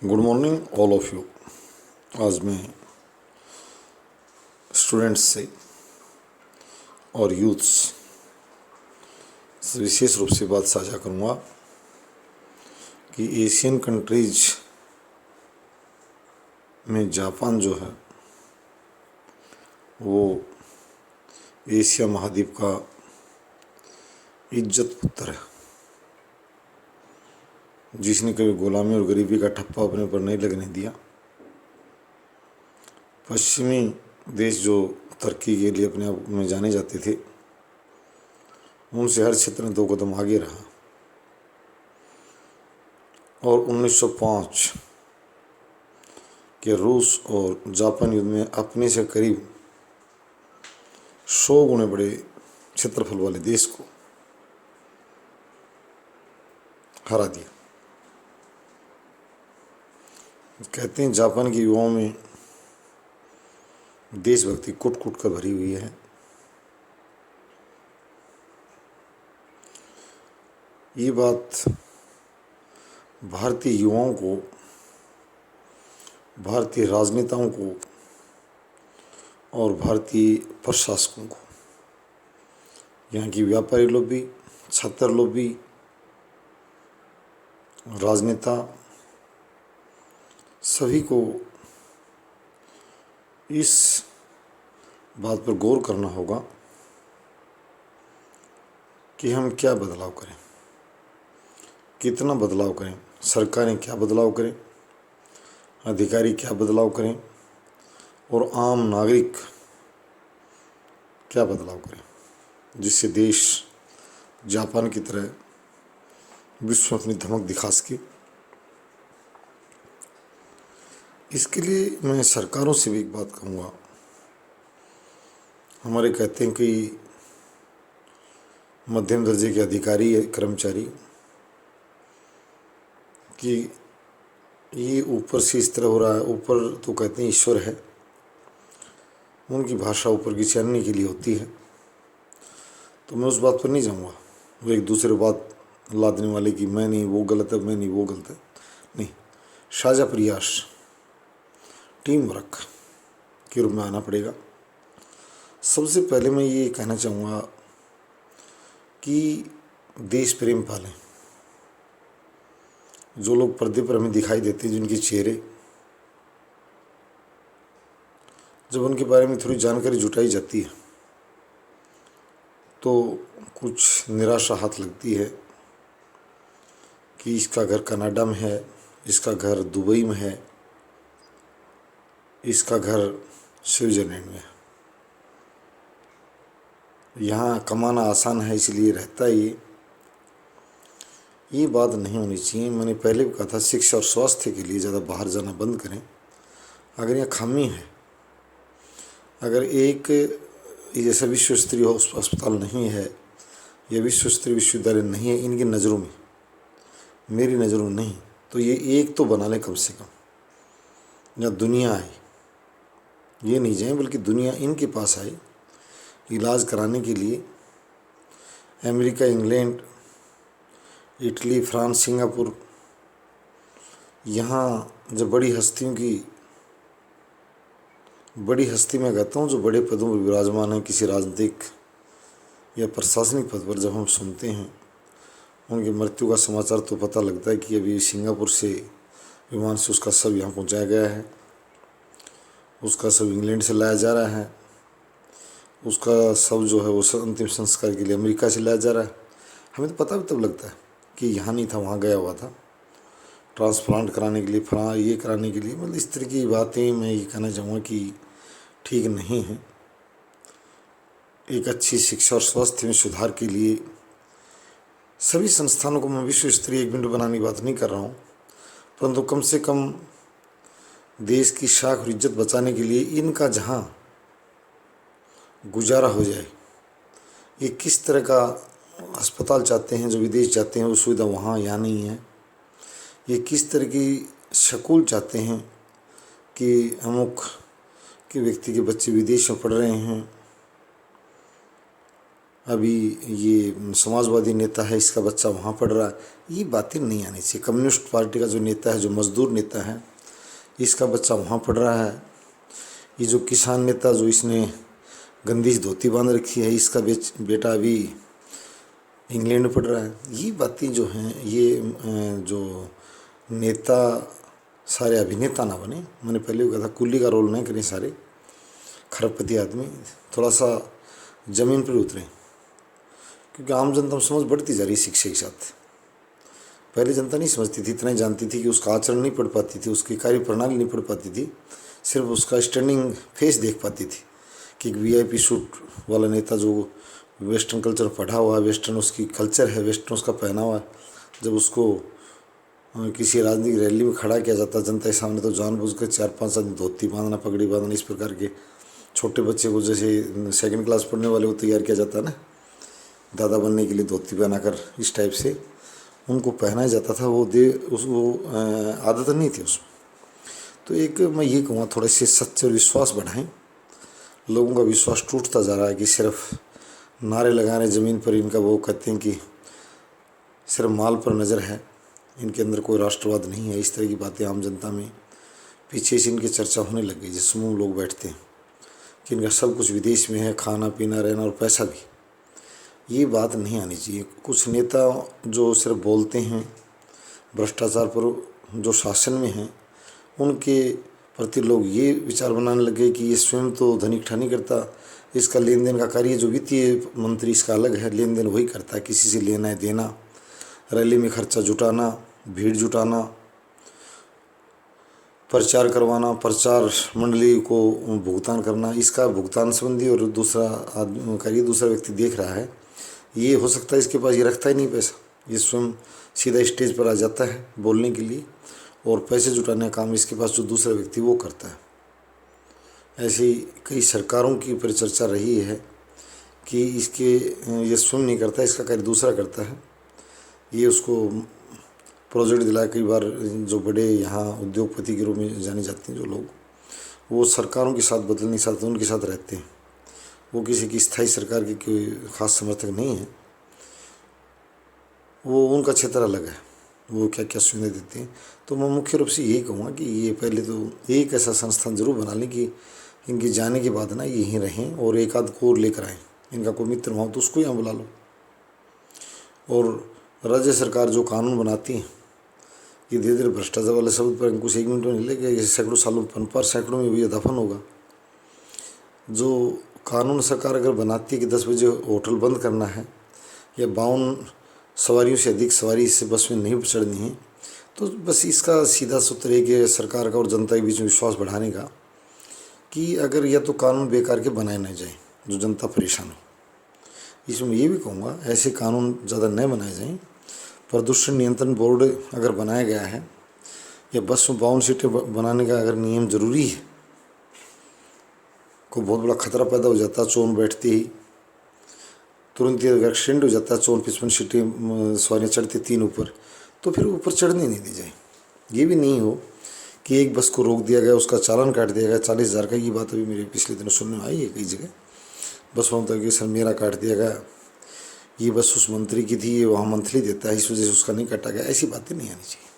Good morning all of you. आज मैं students से और यूथ्स से विशेष रूप से बात साझा करूंगा कि एशियन कंट्रीज में जापान जो है वो एशिया महाद्वीप का इज्जत पुत्र है, जिसने कभी गुलामी और गरीबी का ठप्पा अपने ऊपर नहीं लगने दिया। पश्चिमी देश जो तरक्की के लिए अपने आप में जाने जाते थे, उनसे हर क्षेत्र में 2 कदम आगे रहा और 1905 के रूस और जापान युद्ध में अपने से करीब 100 गुने बड़े क्षेत्रफल वाले देश को हरा दिया। कहते हैं जापान के युवाओं में देशभक्ति कुट कुट कर भरी हुई है। ये बात भारतीय युवाओं को, भारतीय राजनेताओं को और भारतीय प्रशासकों को, यहाँ की व्यापारी लोग भी, छात्र लोग भी, राजनेता, सभी को इस बात पर गौर करना होगा कि हम क्या बदलाव करें, कितना बदलाव करें, सरकारें क्या बदलाव करें, अधिकारी क्या बदलाव करें और आम नागरिक क्या बदलाव करें, जिससे देश जापान की तरह विश्व में अपनी धमक दिखा सके। इसके लिए मैं सरकारों से भी एक बात कहूँगा। हमारे कहते हैं कि मध्यम दर्जे के अधिकारी या कर्मचारी कि ये ऊपर से इस तरह हो रहा है, ऊपर तो कहते हैं ईश्वर है, उनकी भाषा ऊपर की चानने के लिए होती है, तो मैं उस बात पर नहीं जाऊँगा। वो एक दूसरे बात लादने वाले कि मैं नहीं वो गलत है, मैं नहीं वो गलत है, नहीं। साझा प्रयास, टीम वर्क के रूप में आना पड़ेगा। सबसे पहले मैं ये कहना चाहूँगा कि देश प्रेम पालें। जो लोग पर्दे पर हमें दिखाई देते हैं, जिनके चेहरे, जब उनके बारे में थोड़ी जानकारी जुटाई जाती है तो कुछ निराशा हाथ लगती है कि इसका घर कनाडा में है, इसका घर दुबई में है, इसका घर स्विट्जरलैंड में है, यहाँ कमाना आसान है इसलिए रहता है। ये बात नहीं होनी चाहिए। मैंने पहले भी कहा था, शिक्षा और स्वास्थ्य के लिए ज़्यादा बाहर जाना बंद करें। अगर यहाँ खामी है, अगर एक जैसा विश्व स्तरीय अस्पताल नहीं है या विश्व स्तरीय विश्वविद्यालय नहीं है इनकी नज़रों में, मेरी नज़रों में नहीं, तो ये एक तो बना लें कम से कम। या दुनिया आए, ये नहीं जाए बल्कि दुनिया इनके पास आए इलाज कराने के लिए। America, England, Italy, France, Singapore, यहाँ जब बड़ी हस्ती में कहता हूँ, जो बड़े पदों पर विराजमान है, किसी राजनीतिक या प्रशासनिक पद पर, जब हम सुनते हैं उनकी मृत्यु का समाचार तो पता लगता है कि अभी सिंगापुर से विमान से उसका शव यहाँ पहुँचाया गया है, उसका शव इंग्लैंड से लाया जा रहा है, उसका शव जो है वो अंतिम संस्कार के लिए अमेरिका से लाया जा रहा है। हमें तो पता भी तब लगता है कि यहाँ नहीं था, वहाँ गया हुआ था ट्रांसप्लांट कराने के लिए, फला ये कराने के लिए। मतलब इस तरह की बातें मैं ये कहना चाहूँगा कि ठीक नहीं है। एक अच्छी शिक्षा और स्वास्थ्य में सुधार के लिए सभी संस्थानों को मैं विश्व स्तरीय 1 मिनट बनाने की बात नहीं कर रहा हूँ, परंतु कम से कम देश की शाख और इज्जत बचाने के लिए इनका जहाँ गुजारा हो जाए। ये किस तरह का अस्पताल चाहते हैं, जो विदेश जाते हैं वो सुविधा वहाँ यहाँ नहीं है। ये किस तरह की स्कूल चाहते हैं कि अमुक के व्यक्ति के बच्चे विदेश में पढ़ रहे हैं, अभी ये समाजवादी नेता है, इसका बच्चा वहाँ पढ़ रहा है, ये बातें नहीं आनी चाहिए। कम्युनिस्ट पार्टी का जो नेता है, जो मजदूर नेता है, इसका बच्चा वहाँ पढ़ रहा है। ये जो किसान नेता जो इसने गंदी सी धोती बांध रखी है, इसका बेटा अभी इंग्लैंड में पढ़ रहा है। ये बातें जो हैं, ये जो नेता सारे अभिनेता ना बने। मैंने पहले भी कहा था, कुली का रोल नहीं करें सारे खरबपति आदमी, थोड़ा सा ज़मीन पर उतरें, क्योंकि आम जनता में समझ बढ़ती जा रही है शिक्षा के साथ। पहले जनता नहीं समझती थी, इतना ही जानती थी कि उसका आचरण नहीं पढ़ पाती थी, उसकी कार्य प्रणाली नहीं पढ़ पाती थी, सिर्फ उसका स्टैंडिंग फेस देख पाती थी कि एक वीआईपी सूट वाला नेता जो वेस्टर्न कल्चर पढ़ा हुआ है, वेस्टर्न उसकी कल्चर है, वेस्टर्न उसका पहनावा है, जब उसको किसी राजनीतिक रैली में खड़ा किया जाता जनता के सामने, तो जानबूझकर 4-5 आदमी धोती बांधना, पगड़ी बांधना, इस प्रकार के छोटे बच्चे को, जैसे सेकंड क्लास पढ़ने वाले को तैयार किया जाता है ना, दादा बनने के लिए धोती पहनाकर, इस टाइप से उनको पहनाया जाता था। वो आदत नहीं थी उसमें। तो एक मैं ये कहूँगा, थोड़े से सच्चे और विश्वास बढ़ाएं। लोगों का विश्वास टूटता जा रहा है कि सिर्फ नारे लगा रहे ज़मीन पर, इनका वो कहते हैं कि सिर्फ माल पर नज़र है, इनके अंदर कोई राष्ट्रवाद नहीं है। इस तरह की बातें आम जनता में पीछे से इनकी चर्चा होने लग गई, जिस समूह लोग बैठते हैं कि इनका सब कुछ विदेश में है, खाना पीना रहना और पैसा भी। ये बात नहीं आनी चाहिए। कुछ नेता जो सिर्फ बोलते हैं भ्रष्टाचार पर, जो शासन में हैं, उनके प्रति लोग ये विचार बनाने लगे कि ये स्वयं तो धन इकट्ठा नहीं करता, इसका लेन देन का कार्य जो वित्तीय मंत्री, इसका अलग है, लेन देन वही करता है, किसी से लेना है देना, रैली में खर्चा जुटाना, भीड़ जुटाना, प्रचार करवाना, प्रचार मंडली को भुगतान करना, इसका भुगतान संबंधी और दूसरा आदमी कार्य दूसरा व्यक्ति देख रहा है। ये हो सकता है इसके पास ये रखता ही नहीं पैसा, ये स्वयं सीधा स्टेज पर आ जाता है बोलने के लिए, और पैसे जुटाने का काम इसके पास जो दूसरा व्यक्ति वो करता है। ऐसी कई सरकारों की परिचर्चा रही है कि ये स्वयं नहीं करता, इसका कार्य दूसरा करता है। ये उसको प्रोजेक्ट दिलाया। कई बार जो बड़े यहाँ उद्योगपति के रूप में जाने जाते हैं जो लोग, वो सरकारों के साथ बदल नहीं सकते, उनके साथ रहते हैं। वो किसी की स्थायी सरकार के कोई खास समर्थक नहीं है, वो उनका क्षेत्र अलग है, वो क्या क्या सुविधा देते हैं। तो मैं मुख्य रूप से यही कहूँगा कि ये पहले तो एक ऐसा संस्थान जरूर बना लें कि इनके जाने के बाद ना यहीं रहें, और एक आध को और लेकर आएँ। इनका कोई मित्र वहाँ तो उसको यहाँ बुला लो। और राज्य सरकार जो कानून बनाती है, ये धीरे धीरे भ्रष्टाचार वाले शब्द पर अंकुश 1 मिनट में नहीं लेगा, ये सैकड़ों सालों पनपर, सैकड़ों में भी ये दफन होगा। जो कानून सरकार अगर बनाती है कि 10 बजे होटल बंद करना है, या 52 सवारियों से अधिक सवारी इससे बस में नहीं चढ़नी है, तो बस इसका सीधा सूत्र है कि सरकार का और जनता के बीच में विश्वास बढ़ाने का, कि अगर या तो कानून बेकार के बनाए न जाए जो जनता परेशान हो। इसमें ये भी कहूँगा, ऐसे कानून ज़्यादा न बनाए जाएँ। प्रदूषण नियंत्रण बोर्ड अगर बनाया गया है, या बस में 52 सीटें बनाने का अगर नियम ज़रूरी है, को बहुत बड़ा खतरा पैदा हो जाता है, चोन बैठते ही तुरंत ही एक्सीडेंट हो जाता है, 54-55 सीटें सवारियाँ चढ़ती 3 ऊपर, तो फिर ऊपर चढ़ने नहीं दी जाए। ये भी नहीं हो कि एक बस को रोक दिया गया, उसका चालान काट दिया गया 40,000 का। ये बात अभी मेरे पिछले दिनों सुनने में आई है कई जगह। बस वहाँ तक कि सर मेरा काट दिया गया, ये बस उस मंत्री की थी, ये वहाँ मंथली देता है, इस वजह से उसका नहीं काटा गया। ऐसी बातें नहीं आनी चाहिए,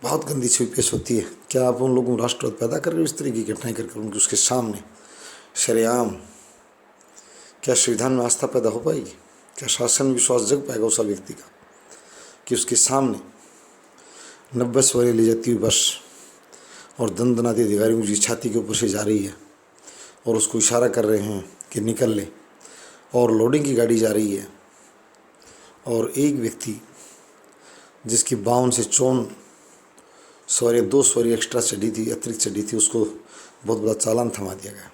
बहुत गंदी छवि पेश होती है। क्या आप उन लोगों को राष्ट्रवाद पैदा कर रहे हो इस तरह की घटनाएं करके उनके उसके सामने शरेआम? क्या संविधान में आस्था पैदा हो पाएगी? क्या शासन में विश्वास जग पाएगा उस व्यक्ति का कि उसके सामने 90 सवारी ले जाती हुई बस और दंदनाती अधिकारियों की छाती के ऊपर से जा रही है, और उसको इशारा कर रहे हैं कि निकल ले, और लोडिंग की गाड़ी जा रही है, और एक व्यक्ति जिसकी 52 से 54 सवारियाँ, 2 सवारी एक्स्ट्रा चढ़ी थी, अतिरिक्त चढ़ी थी, उसको बहुत बड़ा चालान थमा दिया गया।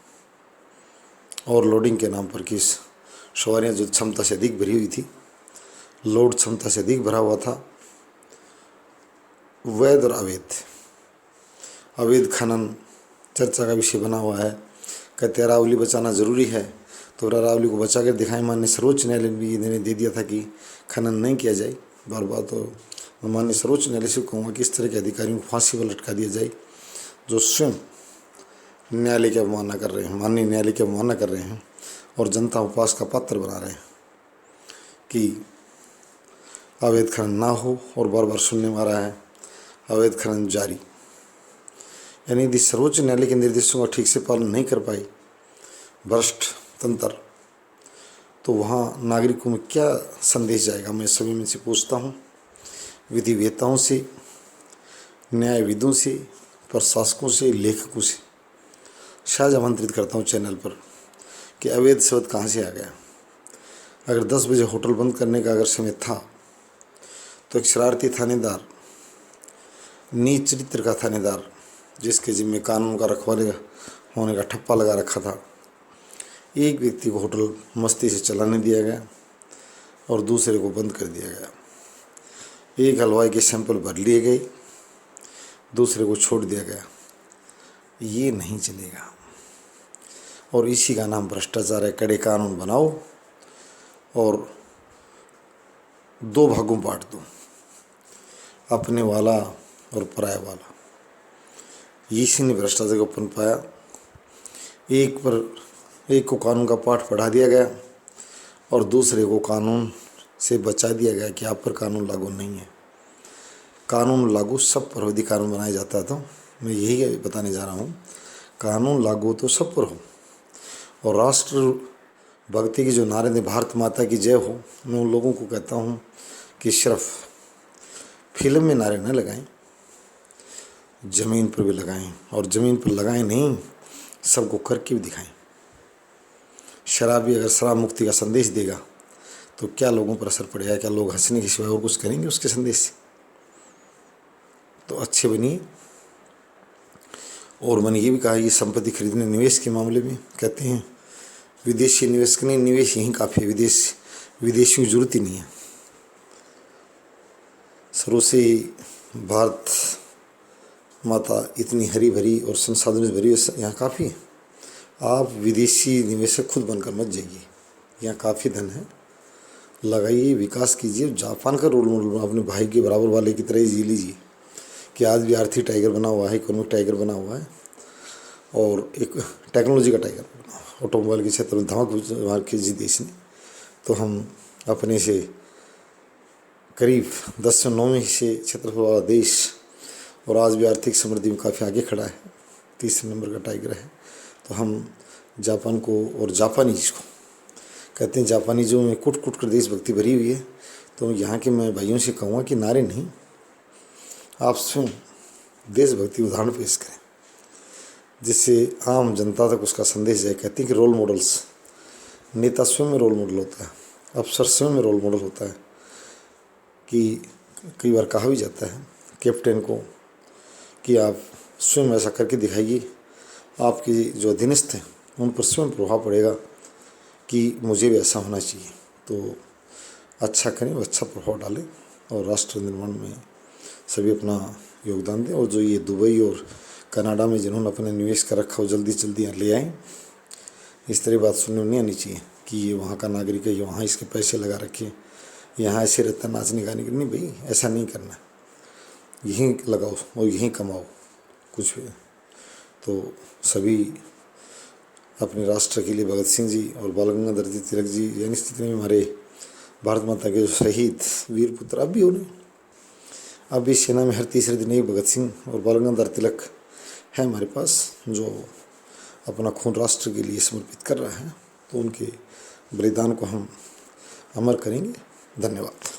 और लोडिंग के नाम पर कि सवारियाँ जो क्षमता से अधिक भरी हुई थी, लोड क्षमता से अधिक भरा हुआ था। वैध और अवैध खनन चर्चा का विषय बना हुआ है। कहते अरावली बचाना ज़रूरी है, तो अरावली को बचा कर दिखाएं। माननीय सर्वोच्च न्यायालय ने भी इन्होंने दे दिया था कि खनन नहीं किया जाए। बार बार तो मैं माननीय सर्वोच्च न्यायालय से कहूँगा कि इस तरह के अधिकारियों को फांसी पर लटका दिया जाए जो स्वयं न्यायालय की अवमानना कर रहे हैं, माननीय न्यायालय की अवमानना कर रहे हैं, और जनता उपवास का पात्र बना रहे हैं कि अवैध खनन ना हो, और बार बार सुनने में आ रहा है अवैध खनन जारी। यानी यदि सर्वोच्च न्यायालय के निर्देशों का ठीक से पालन नहीं कर पाई भ्रष्ट तंत्र, तो वहाँ नागरिकों में क्या संदेश जाएगा? मैं सभी में से पूछता हूँ, विधिवेताओं से, न्यायविदों से, प्रशासकों से, लेखकों से शायद आमंत्रित करता हूँ चैनल पर कि अवैध शब्द कहाँ से आ गया। अगर 10 बजे होटल बंद करने का अगर समय था तो एक शरारती थानेदार, नीच चरित्र का थानेदार, जिसके जिम्मे कानून का रखवाले होने का ठप्पा लगा रखा था, एक व्यक्ति को होटल मस्ती से चलाने दिया गया और दूसरे को बंद कर दिया गया। एक हलवाई के सैंपल भर लिए गए, दूसरे को छोड़ दिया गया। ये नहीं चलेगा और इसी का नाम भ्रष्टाचार है। कड़े कानून बनाओ और 2 भागों में बांट दो, अपने वाला और पराया वाला। इसी ने भ्रष्टाचार को पनपाया। एक को कानून का पाठ पढ़ा दिया गया और दूसरे को कानून से बचा दिया गया कि आप पर कानून लागू नहीं है। कानून लागू सब पर हो। यदि कानून बनाया जाता है तो मैं यही बताने जा रहा हूँ, कानून लागू तो सब पर हो। और राष्ट्र भक्ति की जो नारे ने भारत माता की जय हो, मैं उन लोगों को कहता हूँ कि सिर्फ फिल्म में नारे न लगाएं, ज़मीन पर भी लगाएं। और ज़मीन पर लगाएं नहीं, सबको करके भी दिखाएं। शराबी अगर शराब मुक्ति का संदेश देगा तो क्या लोगों पर असर पड़ेगा? क्या लोग हंसने के सिवाय और कुछ करेंगे उसके संदेश से? तो अच्छे बनिए। और मैंने ये भी कहा, ये संपत्ति खरीदने निवेश के मामले में कहते हैं विदेशी निवेश करने, निवेश यहीं काफ़ी है, विदेशियों की जरूरत ही नहीं है। शुरू से ही भारत माता इतनी हरी भरी और संसाधन से भरी, यहाँ काफ़ी है। आप विदेशी निवेशक खुद बनकर मत जाइए, यहाँ काफ़ी धन है, लगाइए, विकास कीजिए। जापान का रोल मॉडल अपने भाई के बराबर वाले की तरह ही जी लीजिए कि आज भी आर्थिक टाइगर बना हुआ है, इकोनॉमिक टाइगर बना हुआ है और एक टेक्नोलॉजी का टाइगर बना हुआ है। ऑटोमोबाइल के क्षेत्र में धमाक मार के जी देश ने, तो हम अपने से करीब 10/9 से क्षेत्रफल वाला देश और आज भी आर्थिक समृद्धि में काफ़ी आगे खड़ा है, 3 नंबर का टाइगर है। तो हम जापान को और जापानीज को कहते हैं, जापानीजों में कुट कुट कर देशभक्ति भरी हुई है। तो यहाँ के मैं भाइयों से कहूँगा कि नारे नहीं, आप स्वयं देशभक्ति उदाहरण पेश करें जिससे आम जनता तक उसका संदेश जाए। कहते हैं कि रोल मॉडल्स, नेता स्वयं में रोल मॉडल होता है, अफसर स्वयं में रोल मॉडल होता है। कि कई बार कहा भी जाता है कैप्टन को कि आप स्वयं ऐसा करके दिखाइए, आपके जो अधीनस्थ हैं उन पर स्वयं प्रभाव पड़ेगा कि मुझे भी ऐसा होना चाहिए। तो अच्छा करें, अच्छा प्रभाव डालें और राष्ट्र निर्माण में सभी अपना योगदान दें। और जो ये दुबई और कनाडा में जिन्होंने अपने निवेश कर रखा हो, जल्दी जल्दी यहाँ ले आएँ। इस तरह बात सुनने नहीं आनी चाहिए कि ये वहाँ का नागरिक है, ये वहाँ इसके पैसे लगा रखे, यहाँ ऐसे रहता नाचने गाने के। नहीं भाई, ऐसा नहीं करना, यहीं लगाओ और यहीं कमाओ कुछ भी। तो सभी अपने राष्ट्र के लिए भगत सिंह जी और बाल गंगाधर तिलक जी, यानी स्थिति में हमारे भारत माता के जो शहीद वीर पुत्र अब भी उन्हें, अब भी सेना में हर तीसरे दिन एक भगत सिंह और बाल गंगाधर तिलक है हमारे पास जो अपना खून राष्ट्र के लिए समर्पित कर रहा है। तो उनके बलिदान को हम अमर करेंगे। धन्यवाद।